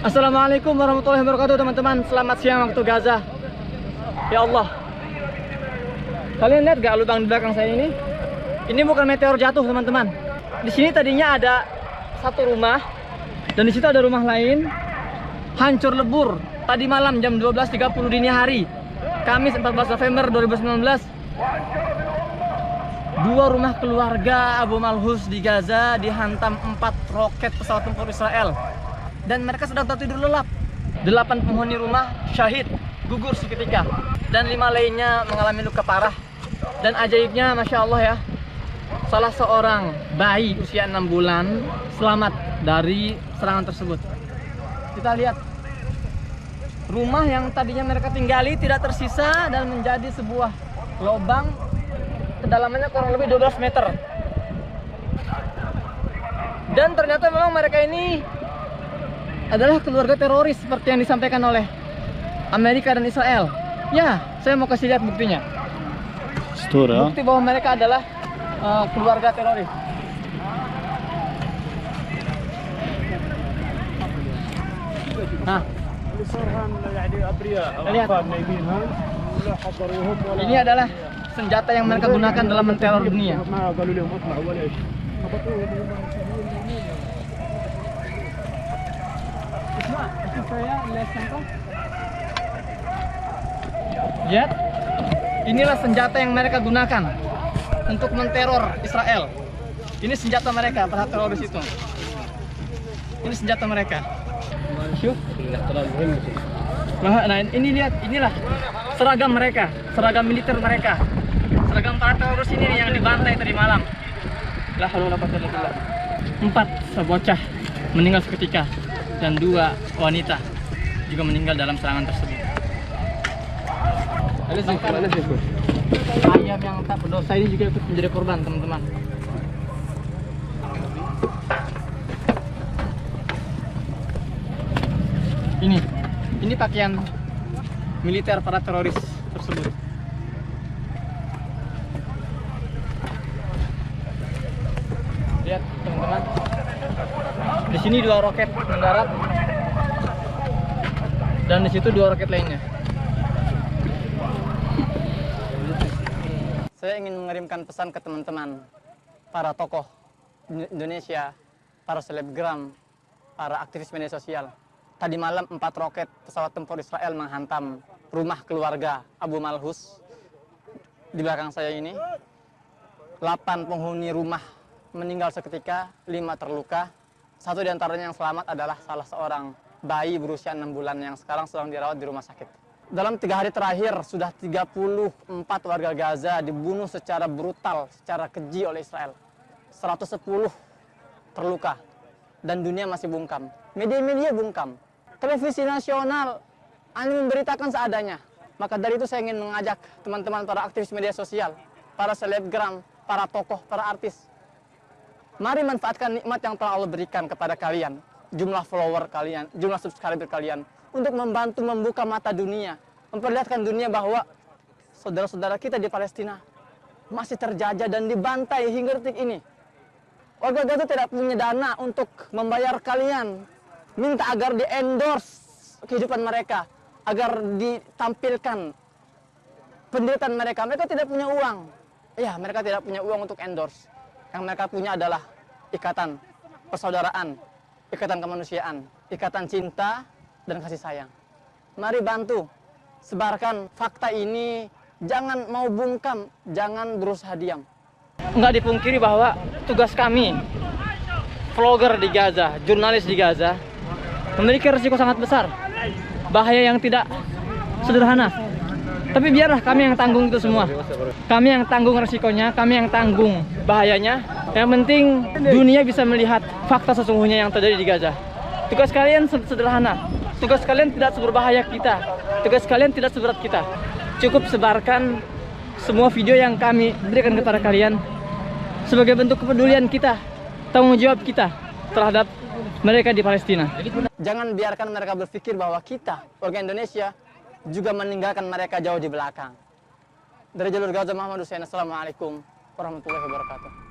Assalamualaikum warahmatullahi wabarakatuh teman-teman. Selamat siang waktu Gaza. Ya Allah, kalian lihat gak lubang di belakang saya ini? Ini bukan meteor jatuh teman-teman. Di sini tadinya ada satu rumah dan di situ ada rumah lain hancur lebur. Tadi malam jam 12.30 dini hari, Kamis 14 November 2019, dua rumah keluarga Abu Malhus di Gaza dihantam 4 roket pesawat tempur Israel. Dan mereka sedang tertidur lelap. 8 penghuni rumah syahid, gugur seketika, dan 5 lainnya mengalami luka parah. Dan ajaibnya, Masya Allah ya, salah seorang bayi usia 6 bulan selamat dari serangan tersebut. Kita lihat rumah yang tadinya mereka tinggali tidak tersisa dan menjadi sebuah lubang kedalamannya kurang lebih 12 meter. Dan ternyata memang mereka ini adalah keluarga teroris seperti yang disampaikan oleh Amerika dan Israel. Ya, saya mau kasih lihat buktinya. Bukti bahwa mereka adalah keluarga teroris. Nah, lihat. Ini adalah senjata yang mereka gunakan dalam menteror dunia. Lihat, inilah senjata yang mereka gunakan untuk menteror Israel. Ini senjata mereka, para teroris itu. Ini senjata mereka. Nah, ini lihat, inilah seragam mereka, seragam militer mereka, seragam para teroris ini yang dibantai tadi malam. La haula wala quwwata illa billah. 4 bocah meninggal seketika dan 2 wanita juga meninggal dalam serangan tersebut. Ayam yang tak berdosa ini juga ikut menjadi korban, teman-teman. Ini pakaian militer para teroris tersebut. Lihat teman-teman, di sini 2 roket mendarat dan di situ 2 roket lainnya. Saya ingin mengirimkan pesan ke teman-teman, para tokoh Indonesia, para selebgram, para aktivis media sosial. Tadi malam 4 roket pesawat tempur Israel menghantam rumah keluarga Abu Malhus di belakang saya ini. 8 penghuni rumah meninggal seketika, 5 terluka. 1 diantaranya yang selamat adalah salah seorang bayi berusia 6 bulan yang sekarang sedang dirawat di rumah sakit. Dalam 3 hari terakhir, sudah 34 warga Gaza dibunuh secara brutal, secara keji oleh Israel. 110 terluka, dan dunia masih bungkam. Media-media bungkam. Televisi nasional hanya memberitakan seadanya. Maka dari itu saya ingin mengajak teman-teman para aktivis media sosial, para selebgram, para tokoh, para artis. Mari manfaatkan nikmat yang telah Allah berikan kepada kalian, jumlah follower kalian, jumlah subscriber kalian, untuk membantu membuka mata dunia, memperlihatkan dunia bahwa saudara-saudara kita di Palestina masih terjajah dan dibantai hingga detik ini. Warga Gaza tidak punya dana untuk membayar kalian, minta agar di-endorse kehidupan mereka, agar ditampilkan penderitaan mereka. Mereka tidak punya uang. Ya, mereka tidak punya uang untuk endorse. Yang mereka punya adalah ikatan persaudaraan, ikatan kemanusiaan, ikatan cinta dan kasih sayang. Mari bantu sebarkan fakta ini, jangan mau bungkam, jangan berusaha diam. Nggak dipungkiri bahwa tugas kami, vlogger di Gaza, jurnalis di Gaza, memiliki risiko sangat besar, bahaya yang tidak sederhana. Tapi biarlah kami yang tanggung itu semua. Kami yang tanggung resikonya, kami yang tanggung bahayanya. Yang penting dunia bisa melihat fakta sesungguhnya yang terjadi di Gaza. Tugas kalian sederhana. Tugas kalian tidak seberbahaya kita. Tugas kalian tidak seberat kita. Cukup sebarkan semua video yang kami berikan kepada kalian sebagai bentuk kepedulian kita, tanggung jawab kita terhadap mereka di Palestina. Jangan biarkan mereka berpikir bahwa kita, warga Indonesia, juga meninggalkan mereka jauh di belakang. Dari jalur Gaza, Muhammad Hussein. Assalamualaikum warahmatullahi wabarakatuh.